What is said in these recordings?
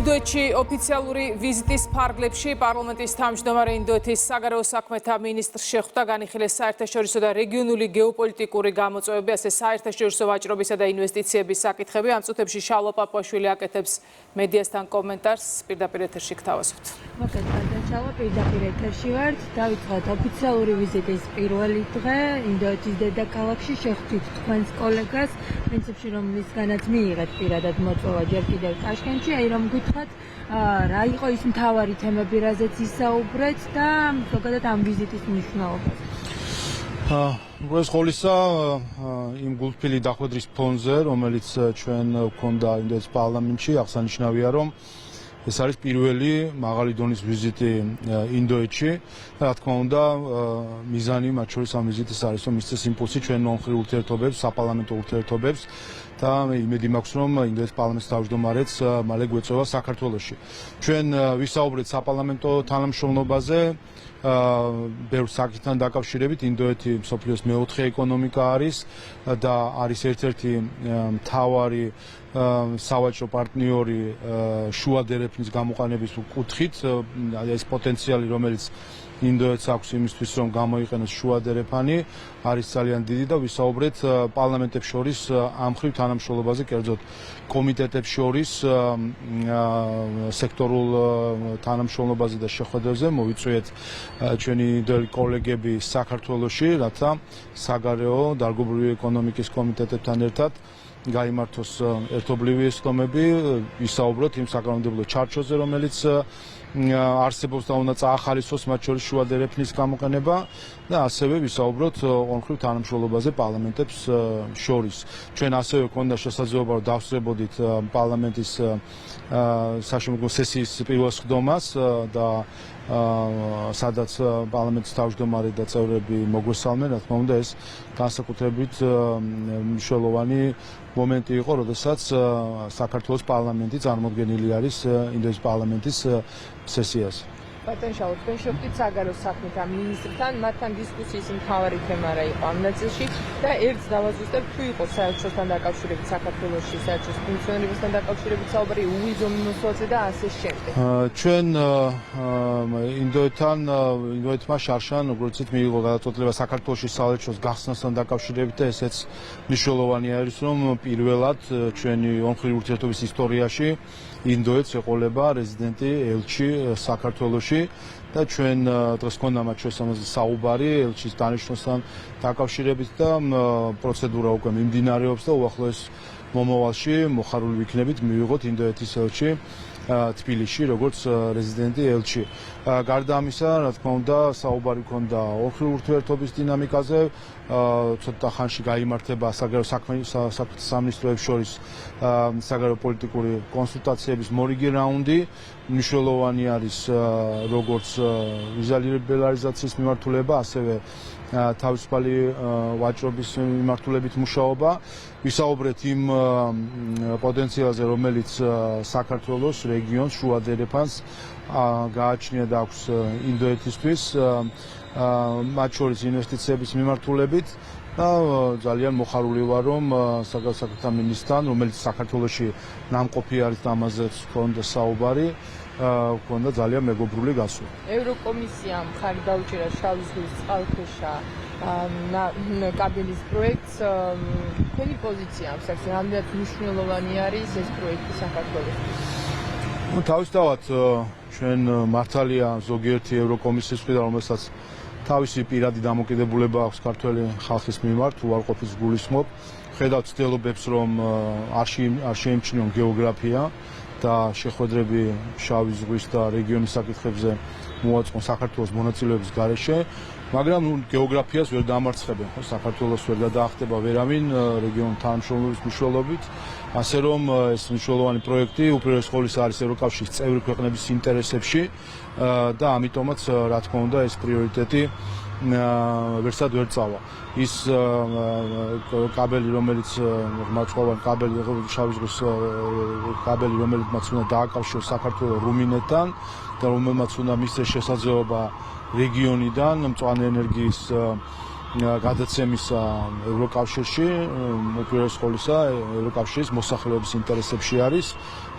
ინდოეთში ოფიციალური ვიზიტის ფარგლებში პარლამენტის თავმჯდომარე ინდოეთის საგარეო საქმეთა მინისტრს შეხვდა განიხილეს საერთაშორისო და რეგიონული გეოპოლიტიკური გამოწვევები, ასე საერთაშორისო ვაჭრობისა და ინვესტიციების საკითხები. ამ წუთებში შალვა პაპუაშვილი აკეთებს მედიასთან კომენტარს. პირდაპირ ეთერში გთავაზობთ. შალვა, პირდაპირ ეთერში ვართ. დავიწყოთ ოფიციალური ვიზიტის პირველი დღე ინდოეთის დედაქალაქში. შეხვდით თქვენს კოლეგას, პრინციპში რომლისგანაც მიიღეთ პირადად მოწვევა ჯერ კიდევ ტაშკენტში. რომ გითხრათ, რა იყო ის მთავარი თემები, რაზეც ისაუბრეთ და ზოგადად ამ ვიზიტის მნიშვნელობა? უბრალოდ ხოლისა იმ გულთბილი დახვედრის ფონზე, რომელიც ჩვენ გვქონდა ინდოეთის პარლამენტში, აღსანიშნავია, რომ ეს არის პირველი მაღალი დონის ვიზიტი ინდოეთში. რა თქმა უნდა, მიზანი მათ შორის ამ ვიზიტის არის, რომ მისცეს იმპულსი ჩვენ მომხრე ურთიერთობებს, საპარლამენტო ურთიერთობებს და მე იმედი მაქვს, რომ ინდოეთის პარლამენტის თავმჯდომარეც მალე გვეწევა საქართველოში. ჩვენ ვისაუბრეთ საპარლამენტო თანამშრომლობაზე, ბევრ საკითხთან დაკავშირებით. ინდოეთი მსოფლიოს მეოთხე ეკონომიკა არის და არის ერთ-ერთი მთავარი სავაჭრო პარტნიორი შუა დერეფნის გამოყენების კუთხით. ეს პოტენციალი, რომელიც ინდოეთს აქვს იმისთვის, რომ გამოიყენოს შუა დერეფანი, არის ძალიან დიდი და ვისაუბრეთ პარლამენტებს შორის ამ მხრივ თანამშრომლობაზე, კერძოდ კომიტეტებს შორის სექტორულ თანამშრომლობაზე და შეხვედრებზე. მოვიწვიეთ ჩვენი ინდოელი კოლეგები საქართველოში, რათა საგარეო დარგობრივი ეკონომიკის კომიტეტებთან ერთად გაიმართოს ერთობლივი ეცდომები, ვისაუბროთ იმ საკანონმდებლო ჩარჩოზე, რომელიც არსებობს და უნდა წაახალისოს მათ შორის შუა დერეფნის გამოყენება და ასევე ვისაუბროთ ორმხრივ თანამშრომლობაზე პარლამენტებს შორის. ჩვენ ასევე გვქონდა შესაძლებლობა რომ დავსწრებოდით პარლამენტის საშემოდგომო სესიის პირველ სხდომას და სადაც პარლამენტის თავმჯდომარე და წევრები მოგვესალმენ. რა თქმა უნდა, ეს განსაკუთრებით მნიშვნელოვანი მომენტი იყო, როდესაც საქართველოს პარლამენტი წარმოდგენილი არის ინდოეთის პარლამენტის სესიაზე. ბატონ შალვა, თქვენ შეხვდით საგარეო საქმეთა მინისტრთან, მათთან დისკუსიის მთავარი თემა რა იყო ამ ნაწილში და ერთს დავაზუსტებ, თუ იყო საერთაშორისთან დაკავშირებით საქართველოში, საერთაშორისო ფუნქციონირებასთან დაკავშირებით საუბარი, უვიზომინოსოზე და ასე შემდეგ. ჩვენ ინდოეთმა შარშან, როგორც მიიღო გადაწყვეტილება საქართველოში საელჩოს გახსნასთან დაკავშირებით და ესეც მნიშვნელოვანი არის, რომ პირველად ჩვენი ორმხრივი ურთიერთობის ისტორიაში ინდოეთს ეყოლება რეზიდენტი ელჩი საქართველოში და ჩვენ დღეს გქონდა მათ შორის ამაზე საუბარი ელჩის დანიშვნასთან დაკავშირებით და პროცედურა უკვე მიმდინარეობს და უახლოეს მომავალში მოხარული ვიქნებით მივიღოთ ინდოეთის ელჩი თბილისში როგორც რეზიდენტი ელჩი. გარდა ამისა, რა თქმა უნდა, საუბარი გქონდა ორმხრივი ურთიერთობის დინამიკაზე, ცოტა ხანში გაიმართება საგარეო საქმეთა სამინისტროებს შორის საგარეო პოლიტიკური კონსულტაციების მორიგი რაუნდი. მნიშვნელოვანი არის როგორც ვიზა ლიბერალიზაციის მიმართულება, ასევე თავისუფალი ვაჭრობის მიმართულებით მუშაობა. ვისაუბრეთ იმ პოტენციალზე, რომელიც საქართველოს რეგიონს შუა დერეფანს გააჩნია და აქვს ინდოეთისთვის, მათ შორის ინვესტიციების მიმართულებით და ძალიან მოხარული ვარ, რომ საგარეო საქმეთა მინისტრთან, რომელიც საქართველოში ნამყოფი არის და ამაზეც ჰქონდა საუბარი, ჰქონდა ძალიან მეგობრული გასვლა. ევროკომისიამ მხარი დაუჭირა შავი ზღვის წყალქვეშა კაბელის პროექტს. თქვენი პოზიცია ამ საკითხზე რამდენად მნიშვნელოვანი არის ეს პროექტი საქართველოსთვის? თავისთავად ჩვენ მართალია ზოგიერთი ევროკომისიის მხრიდან, რომელსაც თავისი პირადი დამოკიდებულება აქვს ქართველი ხალხის მიმართ, უარყოფის გულისხმობ. ხედავთ ცდილობებს, რომ არ შეიმჩნიონ გეოგრაფია და შეხვედრები შავი ზღვის და რეგიონის საკითხებზე მოაწყონ საქართველოს მონაწილეობის გარეშე, მაგრამ გეოგრაფიას ვერ დამარცხებენ, საქართველოს ვერ გადაახტება ვერავინ რეგიონულ თანამშრომლობის მნიშვნელობით, ასე რომ ეს მნიშვნელოვანი პროექტი უპირველეს ყოვლისა არის ევროკავშირის წევრი ქვეყნების ინტერესებში და ამიტომაც რა თქმა უნდა ეს პრიორიტეტი ვერსად ვერ წავა. ის კაბელი, რომელიც მაწვავენ კაბელი, შავი ზღვის კაბელი, რომელიც მას უნდა დააკავშიროს საქართველოს რუმინეთთან და რომელმაც უნდა მისცეს შესაძლებლობა რეგიონიდან მწვანე ენერგიის გადაცემისა ევროკავშირში, უპირველეს ყოვლისა ევროკავშირის მოსახლეობის ინტერესებში არის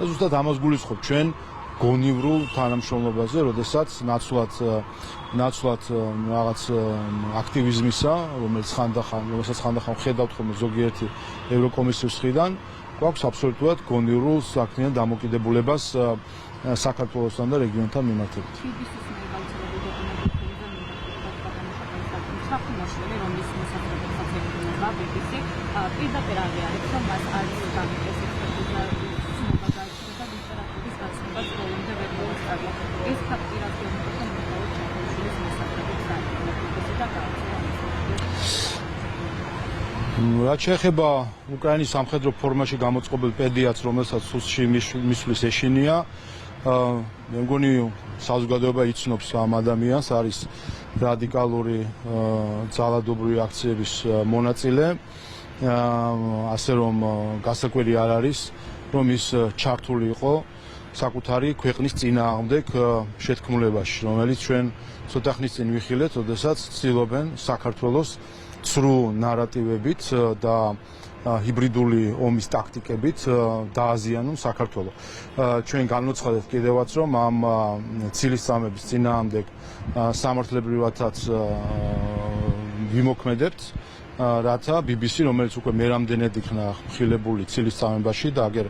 და ზუსტად ამას გულისხმობ ჩვენ გონივრულ თანამშრომლობაზე, როდესაც ნაცვლად რაღაც აქტივიზმისა, რომელსაც ხანდახან ხედავთ ხოლმე ზოგიერთი ევროკომისიის მხრიდან, გვაქვს აბსოლუტურად გონივრულ საქმიან დამოკიდებულებას საქართველოსთან და რეგიონთან მიმართებით. პირდაპირ აღიარებს, რომ მას არის გამიგეს ექსპერტიზა სულობა გაჩნდა და ლიტერატურის გაცნობას ბოლომდე ვერ მოუსწავლა. ეს ფაქტი რაც გეუბნებოდა მხოლოდ ჩახშულის მოსახლეობის განვითარებასა და გააცნობას. რაც შეეხება უკრაინის სამხედრო ფორმაში გამოწყობილ პედიატრს, რომელსაც სუსში მისვლის ეშინია, მე მგონი საზოგადოება იცნობს ამ ადამიანს, არის რადიკალური ძალადობრივი აქციების მონაწილე. ასე რომ გასაკვირი არ არის, რომ ის ჩართული იყო საკუთარი ქვეყნის წინააღმდეგ შეთქმულებაში, რომელიც ჩვენ ცოტა ხნის წინ ვიხილეთ, როდესაც ცდილობენ საქართველოს ცრუ ნარატივებით და ჰიბრიდული ომის ტაქტიკებით დააზიანონ საქართველოს. ჩვენ განვცხადეთ კიდევაც, რომ ამ ცილისწამების წინააღმდეგ სამართლებრივადაც ვიმოქმედებთ, რათა BBC, რომელიც უკვე მერამდენედ იქნა ხილებული ცილისწამებაში და აგერ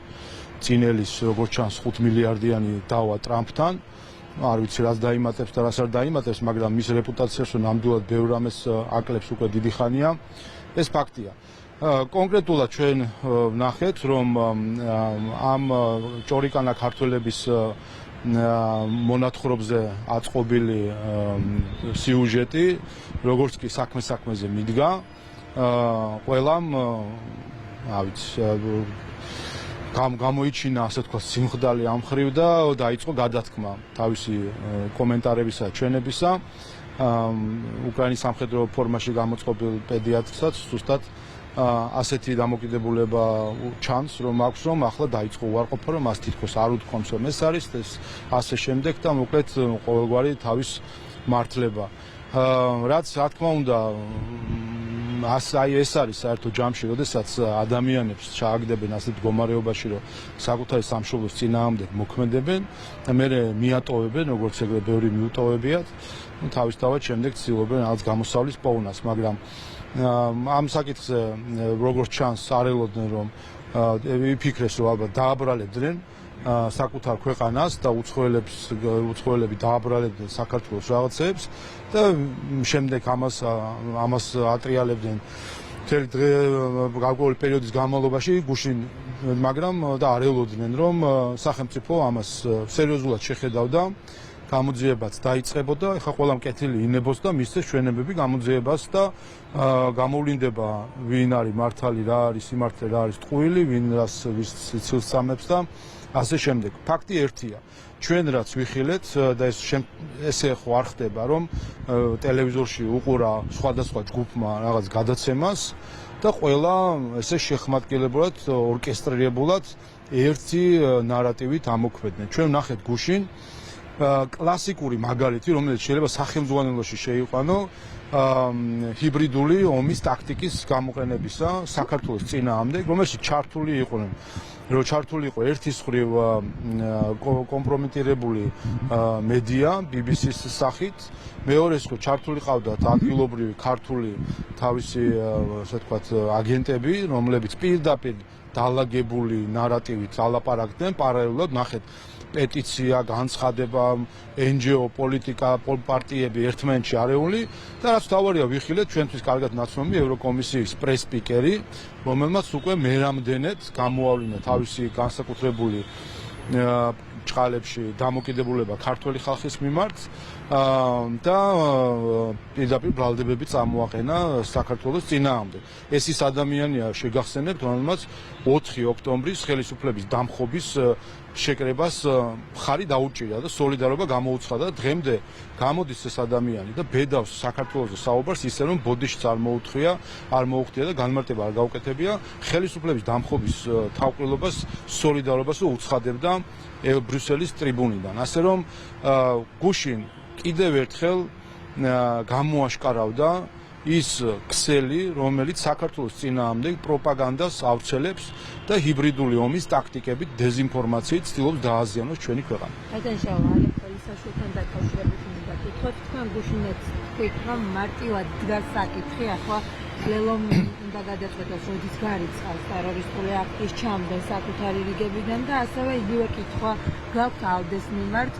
წინელის, როგორც ჩანს, 5 მილიარდიანი დავა ტრამპთან, არ ვიცი რაც დაიმატებს და რაც არ დაიმატებს, მაგრამ მის რეპუტაციას ნამდვილად ბევრ რამეს აკლებს უკვე დიდი ხანია. ეს ფაქტია. კონკრეტულად ჩვენ ვნახეთ, რომ ამ ჭორიკანა ქართველების მონათხრობზე აწყობილი სიუჟეტი, როგორც კი საქმეზე მიდგა, ყველამ გამოიჩინა, ასე თქვა, სიმხდალი ამ ხრივ და დაიწყო გადათქმა თავისი კომენტარებისა, ჩვენებისა. უკრაინის სამხედრო ფორმაში გამოწყობილ პედიატრსაც ზუსტად ასეთი დამოკიდებულება ჩანს, რომ აქვს, რომ ახლა დაიწყო უარყოფა, რომ მას თითქოს არ უთქვამს, რომ ეს არის ეს ასე შემდეგ და მოკლედ ყოველგვარი თავის მართლება. რაც რა თქმა უნდა ეს არის საერთო ჯამში, როდესაც ადამიანებს ჩააგდებენ ასეთ მდგომარეობაში, რომ საკუთარი სამშობლოს წინააღმდეგ მოქმედებენ და მერე მიატოვებენ, როგორც ეგრე ბევრი მიუტოვებიათ, თავისთავად შემდეგ ცდილობენ რაღაც გამოსავლის პოვნას, მაგრამ ამ საკითხზე როგორც ჩანს არ ელოდნენ, რომ იფიქრეს, რომ ალბათ დააბრალებდნენ საკუთარ ქვეყანას და უცხოელები დააბრალებდნენ საქართველოს რაღაცებს და შემდეგ ამას ატრიალებდნენ მთელი დღე გარკვეული პერიოდის განმავლობაში გუშინ, მაგრამ და არ ელოდნენ, რომ სახელმწიფო ამას სერიოზულად შეხედავდა, გამოძიებაც დაიწყებოდა, ეხლა ყველამ კეთილი ინებოს და მისცეს ჩვენებები გამოძიებას და გამოვლინდება ვინ არის მართალი, რა არის სიმართლე, რა არის ტყუილი, ვინ რას ცილს წამებს და ასე შემდეგ. ფაქტი ერთია. ჩვენ რაც ვიხილეთ და ესე ხო არ ხდება, რომ ტელევიზორში უყურა სხვადასხვა ჯგუფმა რაღაც გადაცემას და ყველა ესე შეხმატკილებულად, ორკესტრირებულად ერთი ნარატივით ამოქმედნენ. ჩვენ ვნახეთ გუშინ კლასიკური მაგალითი, რომელიც შეიძლება სახელმძღვანელოში შეიყვანო ჰიბრიდული ომის ტაქტიკის გამოყენებისა საქართველოს წინააღმდეგ, რომელშიც ჩართული იყვნენ ჩართული იყო ერთის მხრივ კომპრომიტირებული მედია BBC-ს სახით, მეორეს მხრივ ჩართული ყავდათ ადგილობრივი ქართული თავისი ასე ვთქვათ აგენტები, რომლებიც პირდაპირ დალაგებული ნარატივით ალაპარაკდნენ, პარალელურად ნახეთ პეტიცია, განცხადება, NGO, პოლიტიკა, პარტიები ერთმანეთში არეული და რაც თავარია ვიხილეთ, ჩვენთვის კარგად ნაცნობი ევროკომისიის პრეს-სპიკერი, რომელმაც უკვე მერამდენედ გამოავლინა თავისი განსაკუთრებული ჭყალებში დამოკიდებულება ქართველი ხალხის მიმართ და პირდაპირ ბრალდებები წამოაყენა საქართველოს წინააღმდეგ. ეს ის ადამიანია, შეგახსენებთ, რომელმაც 4 ოქტომბრის ხელისუფლების დამხობის შეკრებას მხარი დაუჭირა და სოლიდარობა გამოუცხადა და დღემდე გამოდის ეს ადამიანი და ბედავს საქართველოს საუბარს ისე რომ ბოდიშიც არ მოუხდია და განმარტება არ გაუკეთებია ხელისუფლების დამხობის თავყრილობას სოლიდარობას უცხადებდა ბრიუსელის ტრიბუნიდან. ასე რომ გუშინ კიდევ ერთხელ გამოაშკარავდა ის ქსელი, რომელიც საქართველოს წინააღმდეგ პროპაგანდას ავრცელებს და ჰიბრიდული ომის ტაქტიკებით, დეზინფორმაციით ცდილობს დააზიანოს ჩვენი ქვეყანა. ბატონშავა ალექსაშვილთან დაკავშირებით მინდა გითხრათ, თქვენ გუშინაც თქვით, რომ მარტივად დგას საკითხი, ახლა ლელომ უნდა გადაწყვეტოს, როდის გარიცხავს ტერორისტული აქტის ჩამდენ საკუთარი რიგებიდან და ასევე იგივე კითხვა გაქვთ ალდეს მიმართ.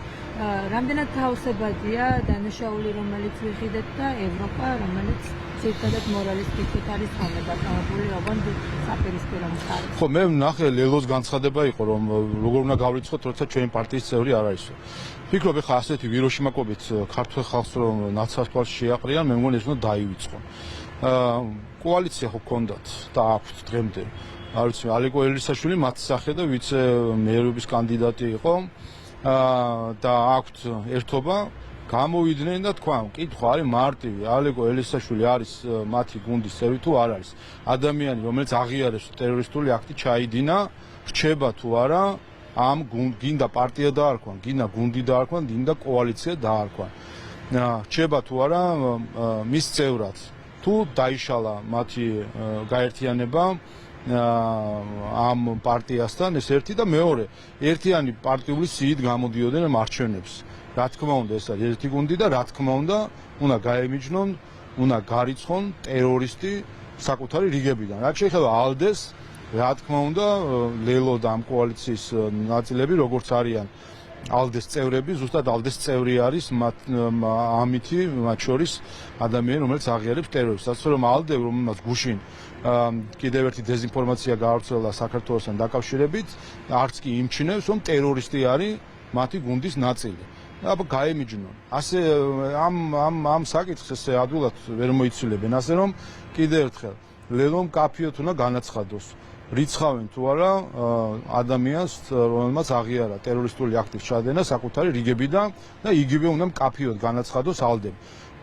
რამდენად თავსებადია დანაშაული, რომელიც ვიხიდეთ და ევროპა, რომელიც ძირითადად მორალის კითხვით არის ხოლმე დაკავებული, ოღონდ საპირისპირო მხარეს. ხო, მე ვნახე ლელოს განცხადება იყო, რომ როგორ უნდა გავრიცხოთ, როცა ჩვენი პარტიის წევრი არ არისო. ფიქრობ, ეხლა ასეთი ვიროშიმაკობით ქართულ ხალხს რომ ნაცვალს შეაყრიან, მე მგონი ეს უნდა დაივიწყონ. კოალიცია ხო გქონდათ და აქვთ დღემდე. არ ვიცი, ალეკო ელისაშვილი მათ სახე და ვიცე-მეერობის კანდიდატი იყო. და აქვთ ერთობა, გამოვიდნენ და თქვა, კითხვა არის მარტივი, ალეკო ელისაშვილი არის მათი გუნდის წევრი თუ არ არის. ადამიანი, რომელიც აღიარებს ტერორისტული აქტი ჩაიდინა, რჩება თუ არა, ამ გინდა პარტია დაარქვან, გინდა გუნდი დაარქვან, გინდა კოალიცია დაარქვან. რჩება თუ არა მის წევრად, თუ დაიშალა მათი გაერთიანება ამ პარტიასთან, ეს ერთი და მეორე, ერთიანი პარტიული სიით გამოდიოდნენ არჩევნებს. რა თქმა უნდა, ეს არის ერთი გუნდი და რა თქმა უნდა გაემიჯნონ, უნდა გარიცხონ ტერორისტი საკუთარი რიგებიდან. რაც შეეხება ალდეს, რა თქმა უნდა, ლელო და ამ კოალიციის ნაწილები, როგორც არიან ალდეს წევრები, ზუსტად ალდეს წევრი არის ამითი, მათ შორის ადამიანი, რომელიც აღიარებს ტერორისტს. ასე რომ ალდე, რომელმაც გუშინ კიდევ ერთი დეზინფორმაცია გაავრცელა საქართველოსთან დაკავშირებით, არც კი იმჩნევს, რომ ტერორისტი არის მათი გუნდის ნაწილი. აბა გაემიჯნონ. ასე ამ საკითხს ესე ადვილად ვერ მოიცილებენ, ასე რომ კიდევ ერთხელ ლელომ კაფიოთ უნდა განაცხადოს. რიცხავენ თუ არა ადამიანს, რომელმაც აღიარა ტერორისტული აქტის ჩადენა საკუთარი რიგებიდან და იგივე უნდა კაფიოთ განაცხადოს ალდემ.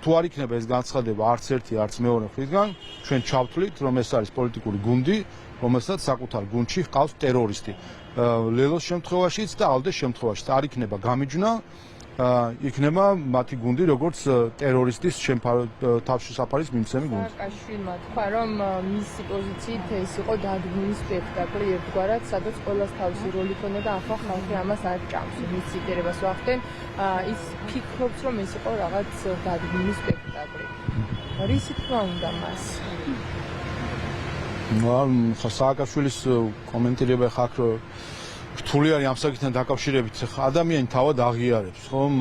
თუ არ იქნება ეს განცხადება არც ერთი, არც მეორე მხრიდან, ჩვენ ჩავთვლით, რომ ეს არის პოლიტიკური გუნდი, რომელსაც საკუთარ გუნდში ჰყავს ტერორისტი. ლელოს შემთხვევაშიც და ალდეს შემთხვევაშიც არ იქნება გამიჯნა, იქნება მათი გუნდი, როგორც ტერორისტის თავშესაფარის მიმცემი გუნდი. სააკაშვილმა თქვა, რომ მისი პოზიციით ეს იყო დადგმული სპექტაკლი ერთგვარად, სადაც ყველას თავისი როლი ქონდა და ახლა ხალხი ამას არ ჭამს. მის ციტირებას ვახდენ, ის ფიქრობს, რომ ეს იყო რაღაც დადგმული სპექტაკლი. რისი თქმა უნდა მას? სააკაშვილის კომენტირება ხაქ რთული არის ამ საკითხთან დაკავშირებით. ადამიანი თავად აღიარებს, ხომ,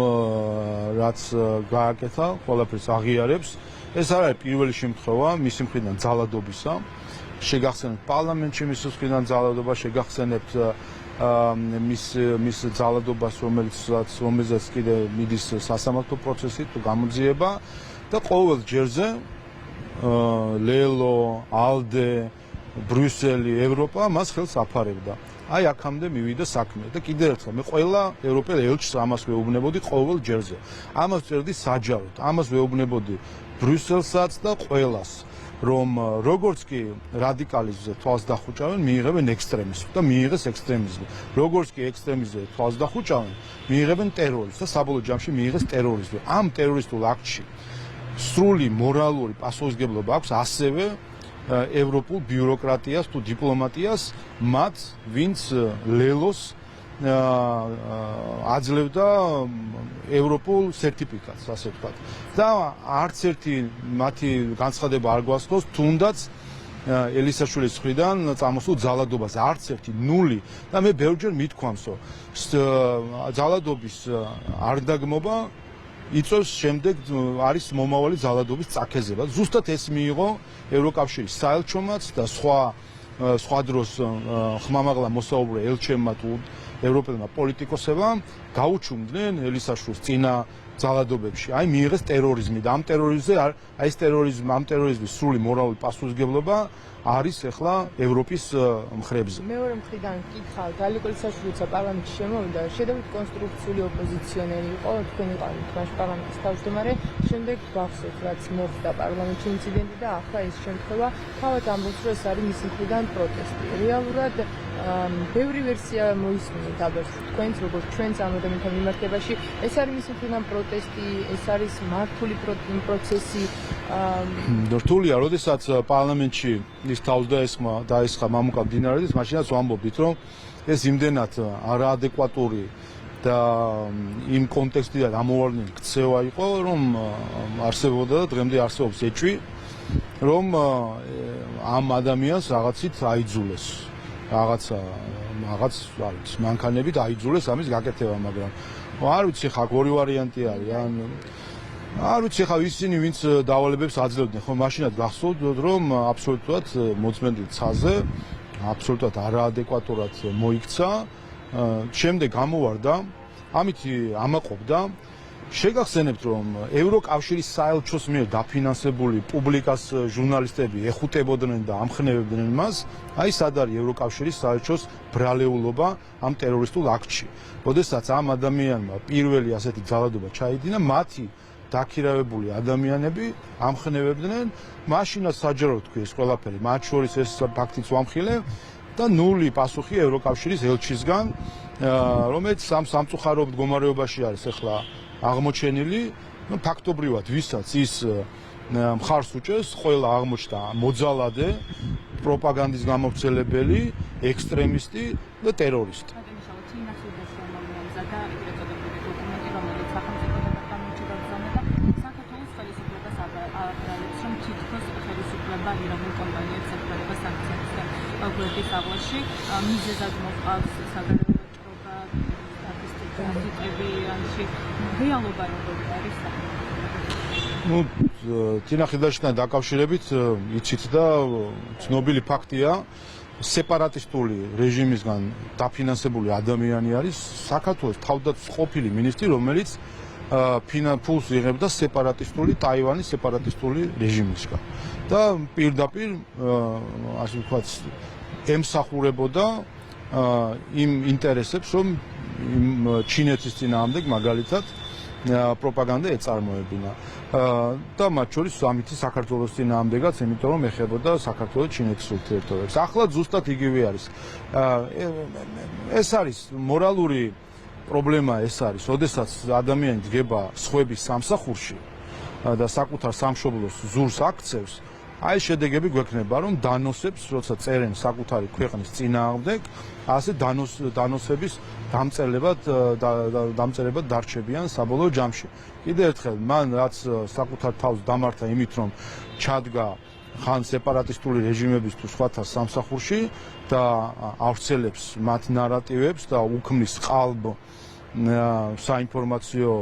რაც გააკეთა, ყველაფერს აღიარებს. ეს არ არის პირველი შემთხვევა მისი მხრიდან ძალადობისა. შეგახსენებთ პარლამენტში მის მხრიდან ძალადობა, შეგახსენებთ მის ძალადობას, რომელზეც კიდე მიდის სასამართლო პროცესი თუ გამოძიება და ყოველ ჯერზე ლელო, ალდე, ბრიუსელი, ევროპა მას ხელს აფარებდა. აი აქამდე მივიდა საქმე და კიდევ ერთხელ მე ყველა ევროპელ ელჩს ამას ვეუბნებოდი ყოველ ჯერზე. ამას წერდი საჯაროდ, ამას ვეუბნებოდი ბრიუსელსაც და ყველას, რომ როგორც კი რადიკალიზმზე თვალს დახუჭავენ, მიიღებენ ექსტრემიზმს და მიიღეს ექსტრემიზმი. როგორც კი ექსტრემიზმზე თვალს დახუჭავენ, მიიღებენ ტერორიზმს და საბოლოო ჯამში მიიღეს ტერორიზმი. ამ ტერორისტულ აქტში სრული მორალური პასუხისმგებლობა აქვს ასევე ევროპულ ბიუროკრატიას თუ დიპლომატიას, მათ, ვინც ლელოს აძლევდა ევროპულ სერტიფიკატს, ასე ვთქვათ. და არც ერთი მათი განცხადება არ გვასწროს, თუნდაც ელისაშვილის მხრიდან წამოსულ ძალადობას, არც ერთი, ნული. და მე ბევრჯერ მithქვამსო, ძალადობის არ დაგმობა იწევს შემდეგ არის მომავალი ძალადობის წაქეზება. ზუსტად ეს მიიღო ევროკავშირის საელჩომაც და სხვა დროს ხმამაღლა მოსაუბრე ელჩებმა თუ ევროპელმა პოლიტიკოსებმა გაუჩუმდნენ ელისაშვილს წინა ძალადობებში. აი მიიღეს ტერორიზმი და ამ ტერორიზმის სრული მორალური პასუხისმგებლობა არის ახლა ევროპის მხრებზე. მეორე მხრიდან კითხავთ, ალეკო ელისაშვილიცა პარლამენტში შემოვიდა, შედარებით კონსტრუქციული ოპოზიციონერი იყო, თქვენ იყავით თქვენში პარლამენტის თავმჯდომარე, შემდეგ გახსოვთ, რაც მოხდა პარლამენტში ინციდენტი და ახლა ეს შემთხვევა, თავად ამბობს, რომ ეს არის მისი მხრიდან პროტესტი. რეალურად ბევრი ვერსია მოისმინეთ ალბათ თქვენც როგორც ჩვენს ამ ადამიანთა მიმართებაში ეს არის მისი მხრიდან პროტესტი ეს არის მართული პროცესი რთულია როდესაც პარლამენტში ის თავს დაესხა მამუკა მდინარეdes მაშინაც ვამბობთ რომ ეს იმდენად არაადეკვატური და იმ კონტექსტიდან ამოვარდნილი ქცევა იყო რომ არსებობდა და დღემდე არსებობს ეჭვი რომ ამ ადამიანს რაღაცით აიძულეს რაღაც არის მანქანებით აიძულეს ამის გაკეთება მაგრამ არ ვიცი ხა ორი ვარიანტი არის ან არ ვიცი ხა ისინი ვინც დავალებებს აძლევდნენ ხო მაშინაც გახსოვდოთ რომ აბსოლუტურად მოწმენდილ ცაზე აბსოლუტურად არაადეკვატურად მოიქცა შემდეგ გამოვარდა ამით ამაყობდა შეგახსენებთ რომ ევროკავშირის საელჩოს მიერ დაფინანსებული პუბლიკას ჟურნალისტები ეხუტებოდნენ და ამხნევებდნენ მას აი სად არის ევროკავშირის საელჩოს ბრალეულობა ამ ტერორისტულ აქტში როდესაც ამ ადამიანმა პირველი ასეთი ძალადობა ჩაიდინა მათი დაქირავებული ადამიანები ამხნევებდნენ მაშინაც საჯარო თქვი ეს ყველაფერი მათ შორის ეს ფაქტიც ვამხილე და ნული პასუხი ევროკავშირის ელჩისგან რომელიც სამწუხარო მდგომარეობაში არის ახლა აღმოჩენილი ფაქტობრივად ვისაც ის მხარს უჭერს ყველა აღმოჩნდა მოძალადე პროპაგანდის გამავრცელებელი ექსტრემისტი და ტერორისტი ირანულ კომპანიებს ეხმარება სანქციებთან აგრეთვე აღლაში მიზეზად მოყავს საგარეო ვაჭრობა სტატისტიკები ირანში რეალობა როგორი არის თინახილდაშთან დაკავშირებით იცით და ცნობილი ფაქტია სეპარატისტული რეჟიმისგან დაფინანსებული ადამიანი არის საქართველოს თავდაცვის ყოფილი მინისტრი რომელიც ფულს იღებდა სეპარატისტული ტაივანის სეპარატისტული რეჟიმისგან და პირდაპირ ასე ვთქვათ ემსახურებოდა იმ ინტერესებს რომ ჩინეთის წინააღმდეგ მაგალითად პროპაგანდა ეწარმოებინა და მათ შორის ამითი საქართველოს წინააღმდეგაც იმიტომ რომ ეხებოდა საქართველოს ჩინეთის ურთიერთობებს ახლა ზუსტად იგივე არის ეს არის მორალური პრობლემა ეს არის, როდესაც ადამიანი დგება სხვების სამსახურში და საკუთარ სამშობლოს ზურს აქცევს, აი შედეგები გვექნება, რომ დანოსებს, როცა წერენ საკუთარი ქვეყნის წინააღმდეგ, ასე დანოსების დამწერებად დარჩებიან საბოლოო ჯამში. კიდევ ერთხელ, მან რაც საკუთარ თავს დამართა იმით, რომ ჩადგა ხან სეპარატისტული რეჟიმების თუ სხვათა სამსახურში და ავრცელებს მათ ნარატივებს და უქმნის ყალბ საინფორმაციო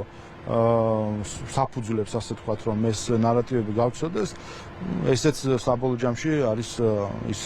საფუძვლებს ასე ვთქვათ რომ ეს ნარატივები გავცოდეს ესეც საბოლოო ჯამში არის ის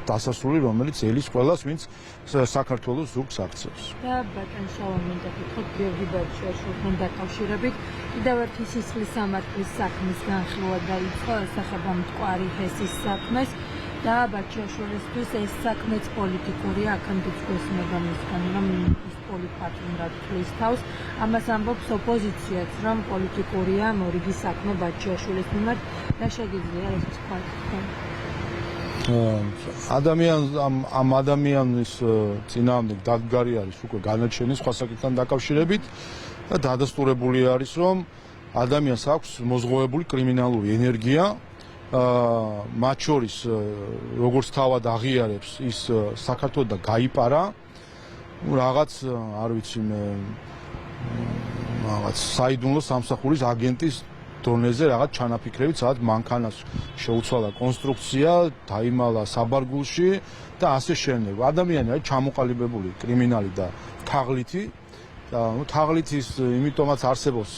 დასასრული რომელიც ელის ყველას ვინც საქართველოს ზურგს აქცევს და ბატონ შალომინდა გითხოთ გიორგი ბარჩაშვილთან დაკავშირებით კიდევ ერთი სისხლის სამართლის საქმის განხილვა დაიწყო სახელმწიფო ჰესის საქმეს და ბარჩაშვილისთვის ეს საქმეც პოლიტიკურია აქამდეც გვესმება მისგან რომ ის პოლიტპატრონად თვლის თავს ამას ამბობს ოპოზიციაც რომ პოლიტიკურია მორიგი საქმე ბარჩაშვილის მიმართ და შეგიძლია ეს თქვა ამ ადამიანის წინააღმდეგ დადგარი არის უკვე განაჩენი სხვა საკითხთან დაკავშირებით და დადასტურებული არის რომ ადამიანს აქვს მოზღვევებული კრიმინალური ენერგია მათ შორის როგორც თავად აღიარებს ის საქართველოსთან გაიპარა რაღაც არ ვიცი მე რაღაც საიდუმლო სამსახურის აგენტის დონეზე რაღაც ჩანაფიქრებით სადაც მანქანას შეუცვალა კონსტრუქცია დაიმალა საბარგულში და ასე შემდეგ ადამიანი არის ჩამოყალიბებული კრიმინალი და თაღლითი თაღლითის იმიტომაც არსებობს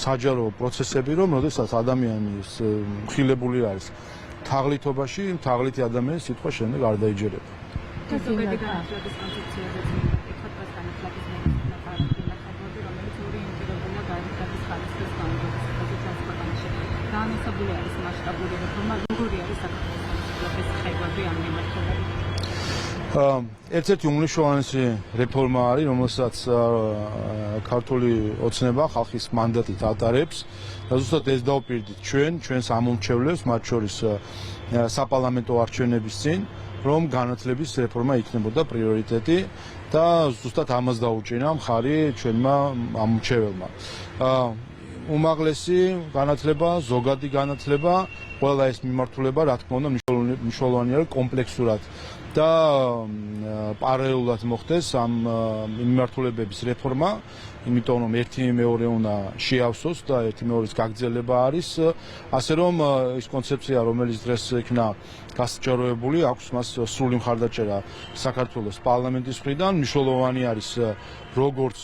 საჯარო პროცესები რომ როდესაც ადამიანის მხილებული არის თაღლითობაში თაღლითი ადამიანის სიტყვა შემდეგ არ დაიჯერება ზოგადი განათლების კონცეფციაზეც მეკითხოთ მას განათლების მეცნიერებათა რომელიც ორიენტირებულია განათლების ხარისხის განვითარებაზე ჩვენს ქვეყანაში. განსაკუთრებული არის მასშტაბური რეფორმა, როგორი არის საქართველოს ხელები ამ მიმართულებით? ერთ-ერთი უმნიშვნელოვანესი რეფორმა არის, რომელსაც ქართული ოცნება ხალხის მანდატით ატარებს და ზუსტად ეს დავპირდით ჩვენს ამომრჩევლებს, მათ შორის საპარლამენტო არჩევნების წინ რომ განათლების რეფორმა იქნებოდა პრიორიტეტი და ზუსტად ამას დაუჭინა მხარი ჩვენმა ამორჩეველმა. უმაღლესი განათლება, ზოგადი განათლება, ყველა ეს მიმართულება, რა თქმა უნდა, მნიშვნელოვანია კომპლექსურად და პარალელურად მოხდეს ამ მიმართულებების რეფორმა, იმიტომ რომ ერთი მეორე უნდა შეავსოს და ერთი მეორის გაგრძელება არის, ასე რომ ის კონცეფცია, რომელიც დღეს იქნა გასაჯაროებული, აქვს მას სრული მხარდაჭერა საქართველოს პარლამენტის მხრიდან, მნიშვნელოვანი არის როგორც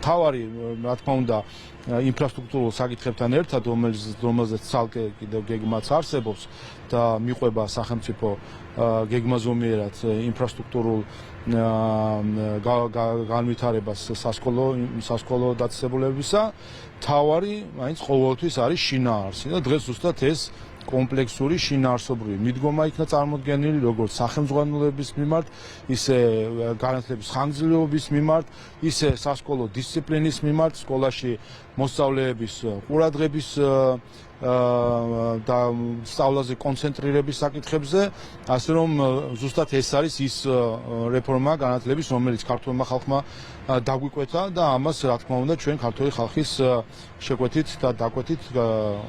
თავარი, რა თქმა უნდა, ინფრასტრუქტურულ საკითხებთან ერთად, რომელზეც ცალკე კიდევ გეგმაც არსებობს და მიყვება სახელმწიფო გეგმაზომიერად ინფრასტრუქტურულ განვითარებას სასკოლო დაწესებულებისა, თავარი მაინც ყოველთვის არის შინაარსი და დღეს ზუსტად ეს კომპლექსური შინაარსობრივი მიდგომა იქნა წარმოდგენილი როგორც სახელმძღვანელოების მიმართ, ისე განათლების ხანგრძლივობის მიმართ, ისე სასკოლო დისციპლინის მიმართ, სკოლაში მოსწავლეების ყურადღების და სწავლაზე კონცენტრირების საკითხებზე, ასე რომ ზუსტად ეს არის ის რეფორმა განათლების, რომელიც ქართულმა ხალხმა დაგვიკვეთა და ამას რა თქმა უნდა ჩვენ ქართული ხალხის შეკვეთით და დაკვეთით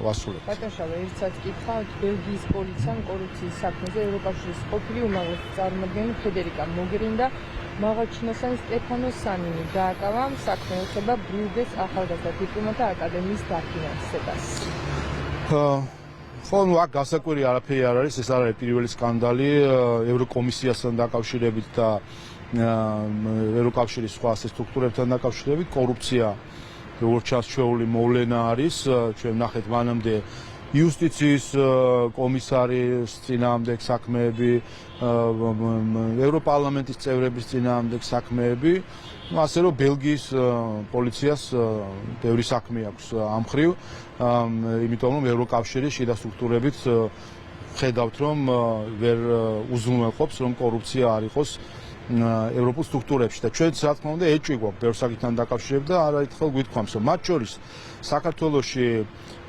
ვასრულებთ. ბატონშალო, ერთსაც კითხავთ, ბელგიის პოლიციამ კორუფციის საქმეზე ევროკავშირის ყოფილი უმაღლესი წარმომადგენელი ფედერიკა მოგერინი და მაღალჩინოსანი სტეფანო სანინი დააკავა საქმე ეხება ბრიუგეს ახალგაზრდა დიპლომატთა აკადემიის დაფინანსებას. ხო, აქ გასაკვირი არაფერი არ არის, ეს არ არის პირველი სკანდალი ევროკომისიასთან დაკავშირებით და ევროკავშირის სხვა სტრუქტურებთან დაკავშირებით. კორუფცია როგორც ჩანს ჩვეული მოვლენა არის, ჩვენ ნახეთ მანამდე იუსტიციის კომისარის წინააღმდეგ საქმეები, ევროპარლამენტის წევრების წინააღმდეგ საქმეები, ასე რომ ბელგიის პოლიციას ბევრი საქმე აქვს ამ მხრივ, იმიტომ რომ ევროკავშირის შიდა სტრუქტურებით ხედავთ რომ ვერ უზრუნველყოფს რომ კორუფცია არ იყოს ევროპულ სტრუქტურებში და ჩვენც რა თქმა უნდა ეჭვი გვაქვს ბევრ საკითხთან დაკავშირებით და არაერთხელ გვითხოვს რომ მათ შორის საქართველოში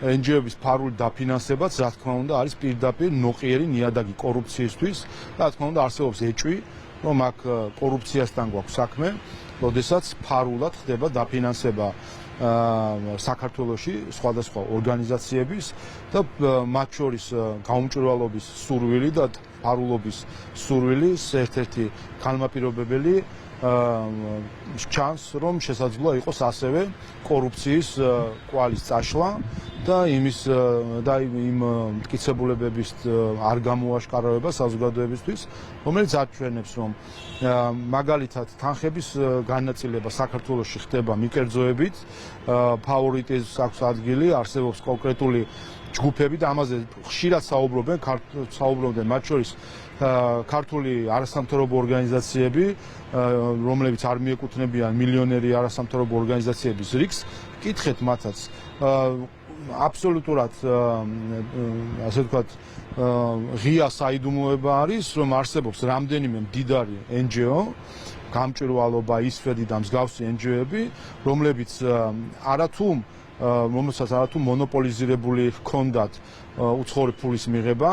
NGO-ების ფარული დაფინანსებაც რა თქმა უნდა არის პირდაპირ ნოყიერი ნიადაგი კორუფციისთვის და რა თქმა უნდა არსებობს ეჭვი რომ აქ კორუფციასთან გვაქვს საქმე, როდესაც ფარულად ხდება დაფინანსება საქართველოში სხვადასხვა ორგანიზაციების და მათ შორის გაუმჭვირვალობის სურვილი და ფარულობის სურვილის ერთ-ერთი განმაპირობებელი ჩანს რომ შესაძლოა იყოს ასევე კორუფციის კვალის წაშლა და იმ მტკიცებულებების არ გამოაშკარავება საზოგადოებისთვის, რომელიც აჩვენებს რომ მაგალითად თანხების განაწილება საქართველოში ხდება მიკერძოებით, ფავორიტიზმს აქვს ადგილი, არსებობს კონკრეტული ჯგუფები და ამაზე ხშირად საუბრობენ მათ შორის ქართული არასამთავრობო ორგანიზაციები, რომლებიც არ მიეკუთვნებიან მილიონერი არასამთავრობო ორგანიზაციების რიგს, კითხეთ მათაც აბსოლუტურად ასე ვთქვათ ღია საიდუმლოება არის, რომ არსებობს რამდენიმე მდიდარი NGO, გამჭვირვალობა, ისფედი და მსგავსი NGO-ები, რომელსაც არათუ მონოპოლიზირებული ჰქონდათ უცხოური ფულის მიღება,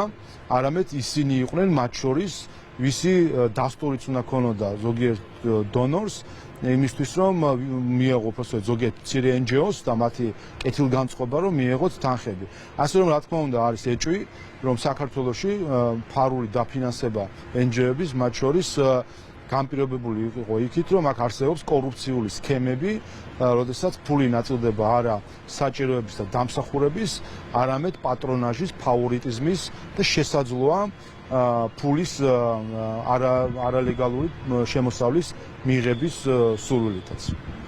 არამედ ისინი იყვნენ მათ შორის, ვისი დასტურიც უნდა ქონოდა ზოგიერთ დონორს, იმისთვის რომ მიეღო ზოგიერთ მცირე NGO-ს და მათი კეთილგანწყობა რომ მიეღოთ თანხები. ასე რომ რა თქმა უნდა არის ეჭვი, რომ საქართველოში ფარული დაფინანსება NGO-ების მათ შორის განპირობებული იყო იქით, რომ აქ არსებობს კორუფციული სქემები, როდესაც ფული ნაწილდება არა საჭიროების და დამსახურების, არამედ პატრონაჟის, ფავორიტიზმის და შესაძლოა ფულის არალეგალური შემოსავლის მიღების სურვილითაც.